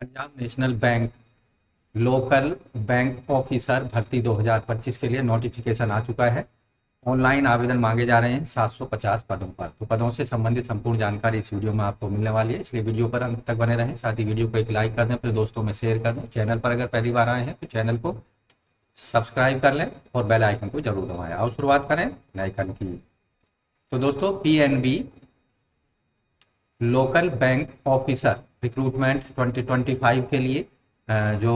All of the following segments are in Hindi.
Punjab national bank local bank officer भर्ती 2025 के लिए नोटिफिकेशन आ चुका है। ऑनलाइन आवेदन मांगे जा रहे हैं 750 पदों पर। तो पदों से संबंधित संपूर्ण जानकारी इस वीडियो में आपको मिलने वाली है, इसलिए वीडियो पर अंत तक बने रहें। साथ ही वीडियो को एक लाइक कर दें, अपने दोस्तों में शेयर कर दें। चैनल पर अगर पहली बार आए हैं तो चैनल को सब्सक्राइब कर लें और बेल आइकन को जरूर दबाएं। आओ शुरुआत करें नए आइकन की। तो दोस्तों, PNB local bank officer recruitment 2025 के लिए जो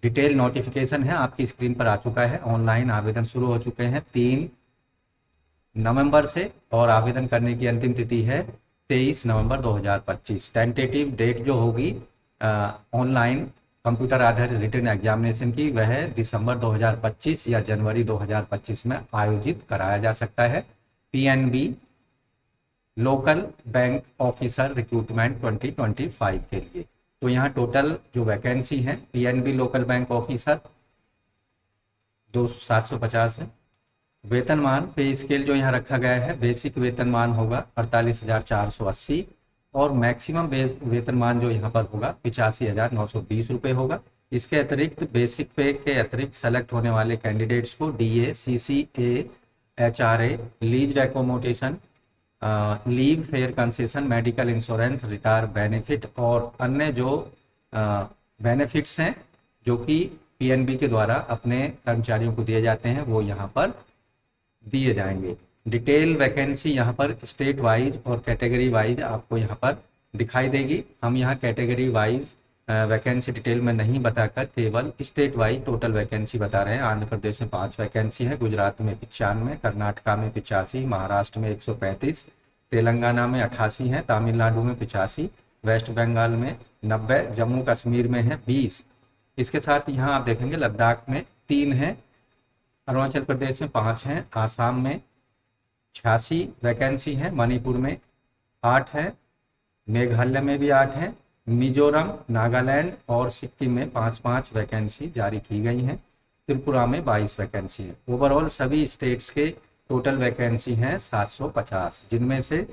डिटेल नोटिफिकेशन है आपकी स्क्रीन पर आ चुका है। ऑनलाइन आवेदन शुरू हो चुके हैं 3 नवंबर से और आवेदन करने की अंतिम तिथि है 23 नवंबर 2025। टेंटेटिव डेट जो होगी ऑनलाइन कंप्यूटर आधारित रिटन एग्जामिनेशन की, वह दिसंबर 2025 या जनवरी 2025 में आयोजित कराया जा सकता है। PNB local bank officer recruitment 2025 के लिए। तो यहाँ टोटल जो वैकेंसी है पीएनबी लोकल बैंक ऑफिसर 750 है। वेतनमान पे स्केल जो यहाँ रखा गया है, बेसिक वेतनमान होगा 48,480 और मैक्सिमम वेतनमान जो यहाँ पर होगा 85,920 रुपये होगा। इसके अतिरिक्त बेसिक पे के अतिरिक्त सेलेक्ट होने वाले कैंडिडेट्स को DA, CCA, HRA, lease accommodation, leave fair concession, medical insurance, retire benefit और अन्य जो बेनिफिट्स हैं जो कि पीएनबी के द्वारा अपने कर्मचारियों को दिए जाते हैं, वो यहाँ पर दिए जाएंगे। डिटेल वैकेंसी यहाँ पर स्टेट वाइज और कैटेगरी वाइज आपको यहाँ पर दिखाई देगी। हम यहाँ कैटेगरी वाइज वैकेंसी डिटेल में नहीं बताकर केवल स्टेट वाइज टोटल वैकेंसी बता रहे हैं। आंध्र प्रदेश में 5 वैकेंसी है, गुजरात में 95, कर्नाटका में 85, महाराष्ट्र में 135, तेलंगाना में 88 है, तमिलनाडु में 85, वेस्ट बंगाल में 90, जम्मू कश्मीर में है 20। इसके साथ यहाँ आप देखेंगे लद्दाख में 3 है, अरुणाचल प्रदेश में 5 हैं, आसाम में 86 वैकेंसी है, मणिपुर में 8 है, मेघालय में भी 8 है, मिजोरम, नागालैंड और सिक्किम में 5-5 वैकेंसी जारी की गई हैं। त्रिपुरा में 22 वैकेंसी है। ओवरऑल सभी स्टेट्स के टोटल वैकेंसी हैं 750, जिनमें से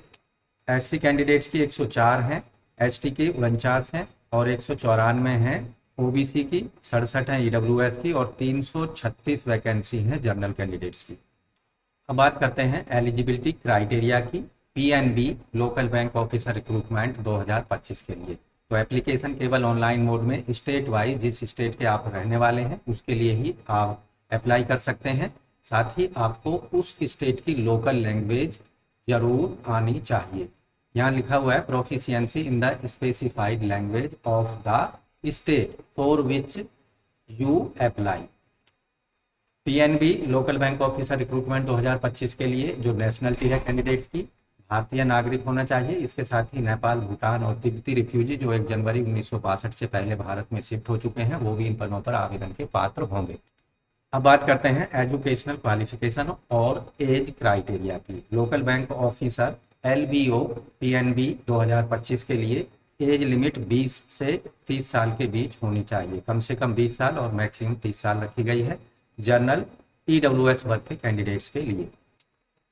एससी कैंडिडेट्स की 104 हैं, एसटी की 49 हैं और 194 हैं ओबीसी की, 67 हैं ईडब्ल्यूएस की और 336 वैकेंसी हैं जनरल कैंडिडेट्स की। अब बात करते हैं एलिजिबिलिटी क्राइटेरिया की PNB local bank officer recruitment 2025 के लिए। तो एप्लीकेशन केवल ऑनलाइन मोड में स्टेट वाइज जिस स्टेट के आप रहने वाले हैं उसके लिए ही आप अप्लाई कर सकते हैं। साथ ही आपको उस स्टेट की लोकल लैंग्वेज जरूर आनी चाहिए। यहाँ लिखा हुआ है proficiency in the specified language of the state for which you apply. PNB local bank officer recruitment 2025 के लिए जो नेशनलिटी है कैंडिडेट्स की, भारतीय नागरिक होना चाहिए। इसके साथ ही नेपाल, भूटान और तिब्बती रिफ्यूजी जो 1 जनवरी 1962 से पहले भारत में शिफ्ट हो चुके हैं, वो भी इन पदों पर आवेदन के पात्र होंगे। अब बात करते हैं एजुकेशनल क्वालिफिकेशन और एज क्राइटेरिया की। Local bank officer LBO PNB 2025 के लिए एज लिमिट 20 से 30 साल के बीच होनी चाहिए। कम से कम 20 साल और मैक्सिमम 30 साल रखी गई है जनरल ईडब्ल्यूएस वर्ग के कैंडिडेट्स के लिए।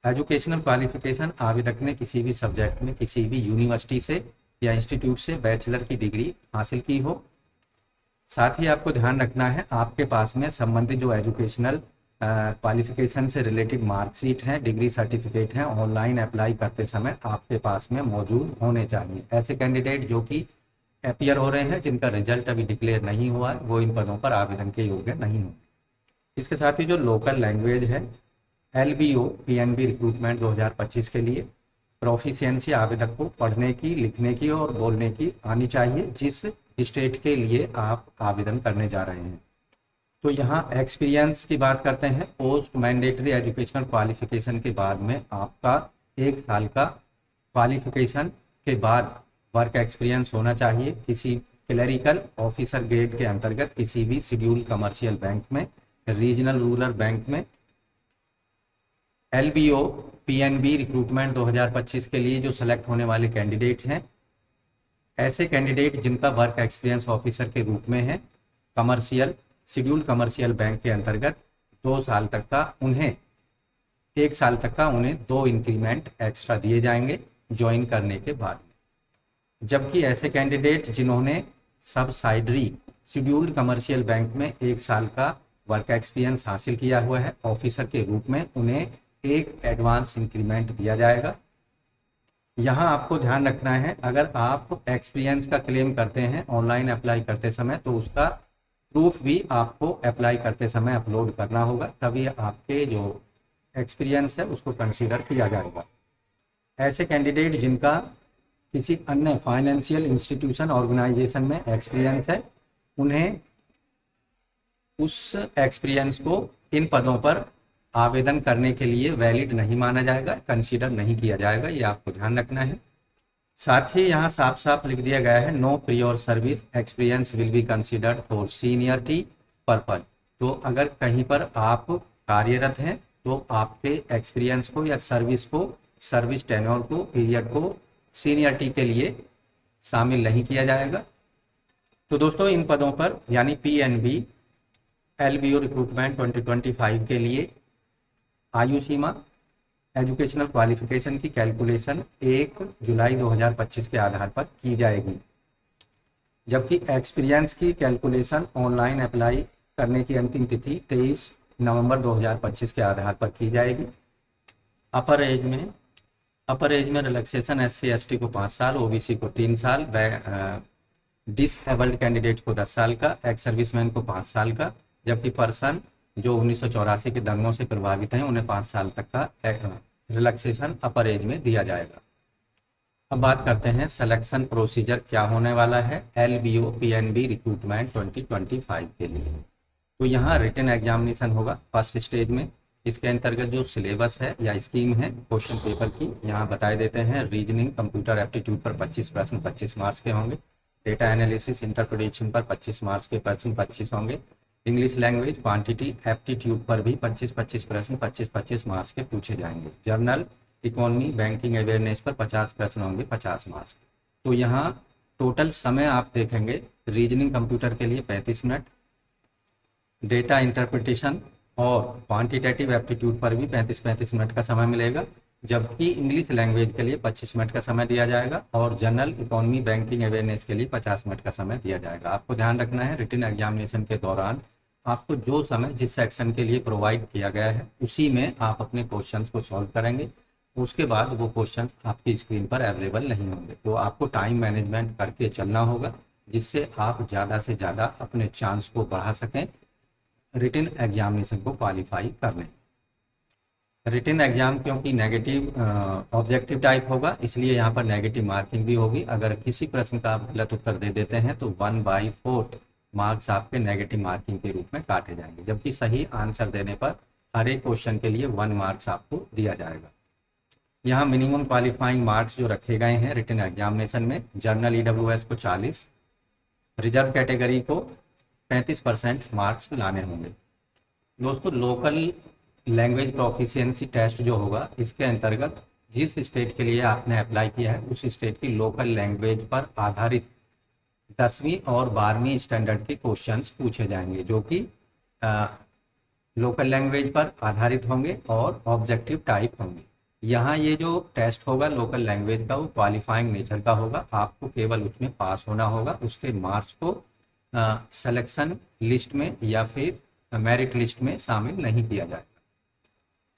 एजुकेशनल क्वालिफिकेशन, आवेदक ने किसी भी सब्जेक्ट में किसी भी यूनिवर्सिटी से या इंस्टीट्यूट से बैचलर की डिग्री हासिल की हो। साथ ही आपको ध्यान रखना है आपके पास में संबंधित जो एजुकेशनल क्वालिफिकेशन से रिलेटेड मार्कशीट है, डिग्री सर्टिफिकेट है, ऑनलाइन अप्लाई करते समय आपके पास में मौजूद होने चाहिए। ऐसे कैंडिडेट जो कि अपीयर हो रहे हैं जिनका रिजल्ट अभी डिक्लेयर नहीं हुआ है, वो इन पदों पर आवेदन के योग्य नहीं होंगे। इसके साथ ही जो लोकल लैंग्वेज है एलबीओ पीएनबी रिक्रूटमेंट 2025 के लिए प्रोफिशिएंसी आवेदक को पढ़ने की, लिखने की और बोलने की आनी चाहिए जिस स्टेट के लिए आप आवेदन करने जा रहे हैं। तो यहाँ एक्सपीरियंस की बात करते हैं। पोस्ट मैंडेटरी एजुकेशनल क्वालिफिकेशन के बाद में आपका 1 साल का क्वालिफिकेशन के बाद वर्क एक्सपीरियंस होना चाहिए किसी क्लरिकल ऑफिसर ग्रेड के अंतर्गत किसी भी शेड्यूल कमर्शियल बैंक में, रीजनल रूरल बैंक में। एलबीओ पीएनबी रिक्रूटमेंट 2025 के लिए जो सेलेक्ट होने वाले कैंडिडेट हैं, ऐसे कैंडिडेट जिनका वर्क एक्सपीरियंस ऑफिसर के रूप में है कमर्शियल शेड्यूल कमर्शियल बैंक के अंतर्गत 2 साल तक का, उन्हें 1 साल तक का उन्हें 2 इंक्रीमेंट एक्स्ट्रा दिए जाएंगे ज्वाइन करने के बाद में। जबकि ऐसे कैंडिडेट जिन्होंने सब्सिडरी शेड्यूल्ड कमर्शियल बैंक में 1 साल का वर्क एक्सपीरियंस हासिल किया हुआ है ऑफिसर के रूप में, उन्हें एक एडवांस इंक्रीमेंट दिया जाएगा। यहाँ आपको ध्यान रखना है, अगर आप एक्सपीरियंस का क्लेम करते हैं ऑनलाइन अप्लाई करते समय तो उसका प्रूफ भी आपको अप्लाई करते समय अपलोड करना होगा, तभी आपके जो एक्सपीरियंस है उसको कंसीडर किया जाएगा। ऐसे कैंडिडेट जिनका किसी अन्य फाइनेंशियल इंस्टीट्यूशन ऑर्गेनाइजेशन में एक्सपीरियंस है, उन्हें उस एक्सपीरियंस को इन पदों पर आवेदन करने के लिए वैलिड नहीं माना जाएगा, कंसीडर नहीं किया जाएगा, ये आपको ध्यान रखना है। साथ ही यहाँ साफ साफ लिख दिया गया है no prior service experience will be considered for seniority purpose. तो अगर कहीं पर आप कार्यरत हैं तो आपके एक्सपीरियंस को या सर्विस टेन्योर को, पीरियड को सीनियरिटी के लिए शामिल नहीं किया जाएगा। तो दोस्तों इन पदों पर यानी PNB LBO रिक्रूटमेंट 2025 के लिए आयु सीमा एजुकेशनल क्वालिफिकेशन की कैलकुलेशन 1 जुलाई 2025 के आधार पर की जाएगी, जबकि एक्सपीरियंस की कैलकुलेशन ऑनलाइन अप्लाई करने की अंतिम तिथि 23 नवंबर 2025 के आधार पर की जाएगी। अपर एज में रिलैक्सेशन SC ST को 5 साल, OBC को 3 साल, डिसएबल्ड कैंडिडेट को 10 साल का, एक्स सर्विसमैन को 5 साल का, जबकि पर्सन जो 1984 के दंगों से प्रभावित हैं उन्हें 5 साल तक का रिलैक्सेशन अपर एज में दिया जाएगा। अब बात करते हैं सिलेक्शन प्रोसीजर क्या होने वाला है LBO PNB रिक्रूटमेंट 2025 के लिए। तो यहाँ रिटन एग्जामिनेशन होगा फर्स्ट स्टेज में। इसके अंतर्गत जो सिलेबस है या स्कीम है क्वेश्चन पेपर की यहाँ बताए देते हैं। रीजनिंग कंप्यूटर एप्टीट्यूड पर 25 प्रश्न 25 मार्क्स के होंगे। डेटा एनालिसिस इंटरप्रिटेशन पर 25 मार्क्स के प्रश्न 25 होंगे। इंग्लिश लैंग्वेज क्वांटिटी एप्टीट्यूड पर भी 25-25 प्रश्न 25-25 मार्क्स के पूछे जाएंगे। जर्नल इकोनॉमी बैंकिंग अवेयरनेस पर 50 प्रश्न होंगे 50 मार्क्स। तो यहाँ टोटल समय आप देखेंगे रीजनिंग कंप्यूटर के लिए 35 मिनट, डेटा इंटरप्रिटेशन और क्वांटिटेटिव एप्टीट्यूड पर भी 35-35 मिनट का समय मिलेगा, जबकि इंग्लिश लैंग्वेज के लिए 25 मिनट का समय दिया जाएगा और जनरल इकोनॉमी बैंकिंग अवेयरनेस के लिए 50 मिनट का समय दिया जाएगा। आपको ध्यान रखना है रिटन एग्जामिनेशन के दौरान आपको जो समय जिस सेक्शन के लिए प्रोवाइड किया गया है उसी में आप अपने क्वेश्चंस को सॉल्व करेंगे। उसके बाद वो क्वेश्चन आपकी स्क्रीन पर अवेलेबल नहीं होंगे। तो आपको टाइम मैनेजमेंट करके चलना होगा जिससे आप ज़्यादा से ज़्यादा अपने चांस को बढ़ा सकें रिटन एग्जामिनेशन को क्वालिफाई करने। रिटन एग्जाम क्योंकि नेगेटिव ऑब्जेक्टिव टाइप होगा इसलिए यहाँ पर नेगेटिव मार्किंग भी होगी। अगर किसी प्रश्न का आप गलत उत्तर दे देते हैं तो 1/4 मार्क्स आपके नेगेटिव मार्किंग के रूप में काटे जाएंगे, जबकि सही आंसर देने पर हर एक क्वेश्चन के लिए 1 मार्क्स आपको दिया जाएगा। यहाँ मिनिमम क्वालिफाइंग मार्क्स जो रखे गए हैं रिटन एग्जामिनेशन में, जनरल EWS को 40, रिजर्व कैटेगरी को 35% मार्क्स लाने होंगे। दोस्तों लोकल लैंग्वेज प्रोफिशिएंसी टेस्ट जो होगा इसके अंतर्गत जिस स्टेट के लिए आपने अप्लाई किया है उस स्टेट की लोकल लैंग्वेज पर आधारित 10वीं और 12वीं स्टैंडर्ड के क्वेश्चंस पूछे जाएंगे जो कि लोकल लैंग्वेज पर आधारित होंगे और ऑब्जेक्टिव टाइप होंगे। यहाँ ये जो टेस्ट होगा लोकल लैंग्वेज का वो क्वालिफाइंग नेचर का होगा, आपको केवल उसमें पास होना होगा, उसके मार्क्स को सिलेक्शन लिस्ट में या फिर मेरिट लिस्ट में शामिल नहीं किया जाएगा।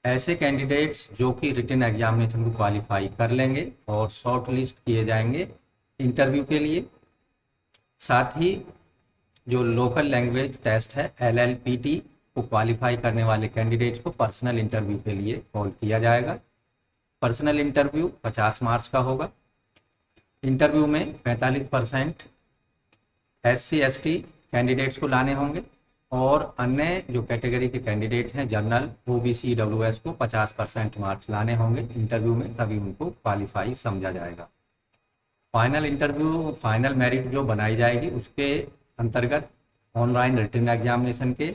ऐसे कैंडिडेट्स जो कि रिटन एग्जामिनेशन को क्वालिफाई कर लेंगे और शॉर्ट लिस्ट किए जाएंगे इंटरव्यू के लिए। साथ ही जो लोकल लैंग्वेज टेस्ट है LLPT को क्वालिफाई करने वाले कैंडिडेट्स को पर्सनल इंटरव्यू के लिए कॉल किया जाएगा। पर्सनल इंटरव्यू 50 मार्क्स का होगा। इंटरव्यू में 45% SC ST कैंडिडेट्स को लाने होंगे और अन्य जो कैटेगरी के कैंडिडेट हैं जनरल OBC EWS को 50% मार्क्स लाने होंगे इंटरव्यू में, तभी उनको क्वालिफाई समझा जाएगा। फाइनल इंटरव्यू फाइनल मेरिट जो बनाई जाएगी उसके अंतर्गत ऑनलाइन रिटन एग्जामिनेशन के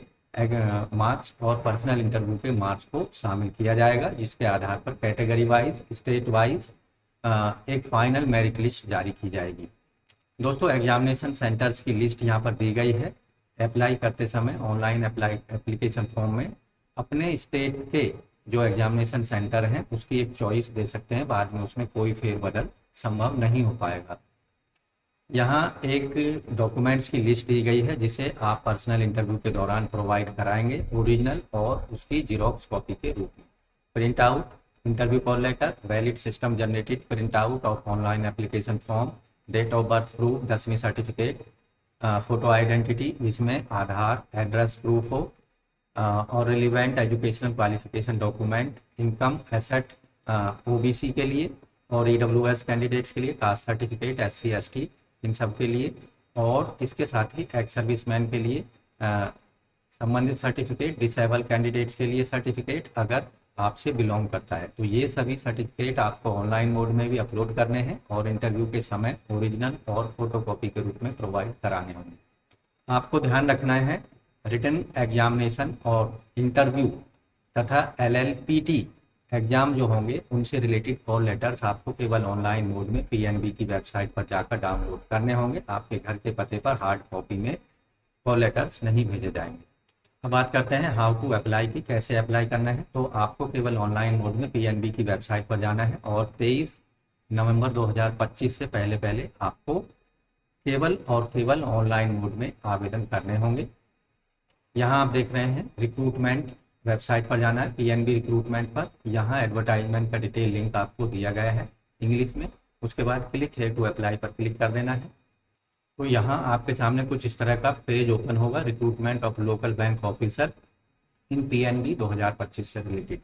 मार्क्स और पर्सनल इंटरव्यू के मार्क्स को शामिल किया जाएगा, जिसके आधार पर कैटेगरी वाइज स्टेट वाइज एक फाइनल मेरिट लिस्ट जारी की जाएगी। दोस्तों एग्जामिनेशन सेंटर्स की लिस्ट यहाँ पर दी गई है। अप्लाई करते समय ऑनलाइन एप्लीकेशन फॉर्म में अपने स्टेट के जो एग्जामिनेशन सेंटर हैं उसकी एक चॉइस दे सकते हैं, बाद में उसमें कोई फेरबदल संभव नहीं हो पाएगा। यहाँ एक डॉक्यूमेंट्स की लिस्ट दी गई है जिसे आप पर्सनल इंटरव्यू के दौरान प्रोवाइड कराएंगे ओरिजिनल और उसकी जीरोक्स कॉपी के रूप में। Print out interview call letter, valid system generated print out of online application form, date of birth proof, 10वीं सर्टिफिकेट, फोटो आइडेंटिटी जिसमें आधार एड्रेस प्रूफ हो, और relevant educational qualification document, income asset OBC के लिए और ईडब्ल्यूएस कैंडिडेट्स के लिए, कास्ट सर्टिफिकेट एससी एसटी इन सब के लिए, और इसके साथ ही एक्स सर्विसमैन के लिए संबंधित सर्टिफिकेट, डिसेबल कैंडिडेट्स के लिए सर्टिफिकेट अगर आपसे बिलोंग करता है। तो ये सभी सर्टिफिकेट आपको ऑनलाइन मोड में भी अपलोड करने हैं और इंटरव्यू के समय ओरिजिनल और फोटोकॉपी के रूप में प्रोवाइड कराने होंगे। आपको ध्यान रखना है रिटन एग्जामिनेशन और इंटरव्यू तथा एलएलपीटी एग्जाम जो होंगे उनसे रिलेटेड कॉल लेटर्स आपको केवल ऑनलाइन मोड में पीएनबी की वेबसाइट पर जाकर डाउनलोड करने होंगे। आपके घर के पते पर हार्ड कॉपी में कॉल लेटर्स नहीं भेजे जाएंगे। अब बात करते हैं हाउ टू अप्लाई की, कैसे अप्लाई करना है। तो आपको केवल ऑनलाइन मोड में पीएनबी की वेबसाइट पर जाना है और 23 नवंबर 2025 से पहले पहले आपको केवल और केवल ऑनलाइन मोड में आवेदन करने होंगे। यहाँ आप देख रहे हैं रिक्रूटमेंट वेबसाइट पर जाना है, पीएनबी रिक्रूटमेंट पर। यहाँ एडवर्टाइजमेंट का डिटेल लिंक आपको दिया गया है इंग्लिश में। उसके बाद क्लिक है टू अप्लाई पर क्लिक कर देना है। तो यहाँ आपके सामने कुछ इस तरह का पेज ओपन होगा, recruitment of local bank officer in PNB 2025 से related.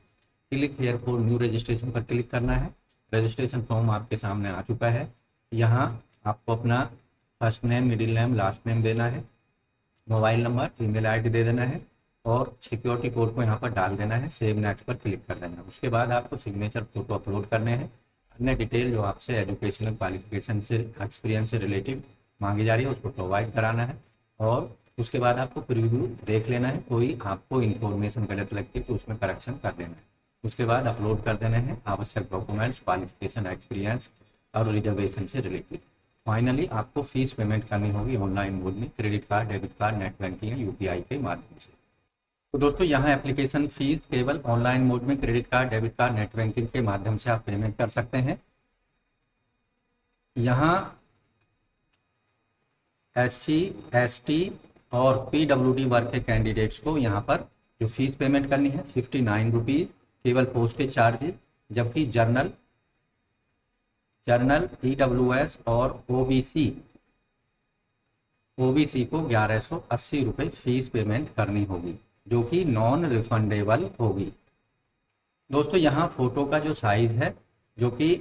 Click here for new registration पर क्लिक करना है। रजिस्ट्रेशन फॉर्म आपके सामने आ चुका है। यहाँ आपको अपना first name, middle name, last name देना है, मोबाइल नंबर, ईमेल आईडी दे देना है और सिक्योरिटी कोड को यहाँ पर डाल देना है। सेव नेक्स्ट पर क्लिक कर देना है। उसके बाद आपको सिग्नेचर फोटो अपलोड करने हैं। अन्य डिटेल जो आपसे एजुकेशनल क्वालिफिकेशन से, एक्सपीरियंस से रिलेटिव मांगी जा रही है उसको प्रोवाइड कराना है और उसके बाद आपको प्रीव्यू देख लेना है। कोई आपको इन्फॉर्मेशन गलत लगती है तो उसमें करेक्शन कर देना है। उसके बाद अपलोड कर देने हैं आवश्यक डॉक्यूमेंट्स, क्वालिफिकेशन, एक्सपीरियंस और रिजर्वेशन से रिलेटेड। फाइनली आपको फीस पेमेंट करनी होगी ऑनलाइन मोड में, credit card, debit card, net banking या यूपीआई के माध्यम से। तो दोस्तों यहाँ एप्लीकेशन फीस केवल ऑनलाइन मोड में credit card, debit card, net banking के माध्यम से आप पेमेंट कर सकते हैं। यहाँ एससी, एसटी और पीडब्ल्यूडी वर्ग के कैंडिडेट्स को यहाँ पर जो फीस पेमेंट करनी है 59 रुपीज़ केवल पोस्टेज चार्जेस, जबकि जर्नल ईडब्ल्यूएस और ओबीसी को 1180 रुपये फीस पेमेंट करनी होगी जो कि नॉन रिफंडेबल होगी। दोस्तों यहाँ फोटो का जो साइज है जो कि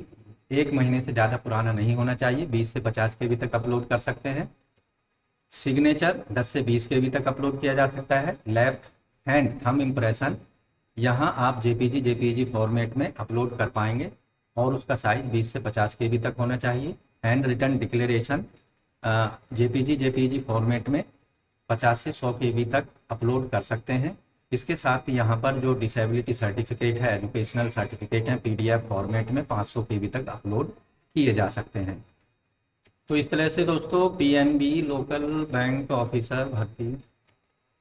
1 महीने से ज़्यादा पुराना नहीं होना चाहिए, 20 से 50 केबी तक अपलोड कर सकते हैं। सिग्नेचर 10 से 20 केबी तक अपलोड किया जा सकता है। लेफ्ट हैंड थंब इम्प्रेशन यहाँ आप जेपीजी फॉर्मेट में अपलोड कर पाएंगे और उसका साइज 20 से 50 केबी तक होना चाहिए। Hand written declaration JPG format में 50 से 100 केबी तक अपलोड कर सकते हैं। इसके साथ यहाँ पर जो डिसेबिलिटी सर्टिफिकेट है, एजुकेशनल सर्टिफिकेट है, पीडीएफ फॉर्मेट में 500 केबी तक अपलोड किए जा सकते हैं। तो इस तरह से दोस्तों पीएनबी लोकल बैंक ऑफिसर भर्ती,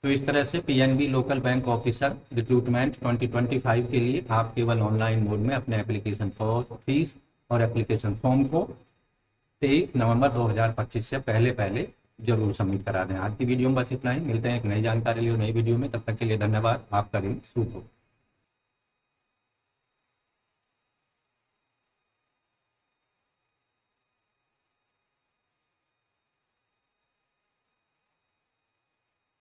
तो इस तरह से PNB local bank officer recruitment 2025 के लिए आप केवल ऑनलाइन मोड में अपने एप्लीकेशन फीस और एप्लीकेशन फॉर्म को 23 नवंबर 2025 से पहले पहले जरूर सबमिट करा दें। आज की वीडियो में बस इतना ही। मिलते हैं एक नई जानकारी लिए नई वीडियो में, तब तक के लिए धन्यवाद। आपका दिन शुभ हो।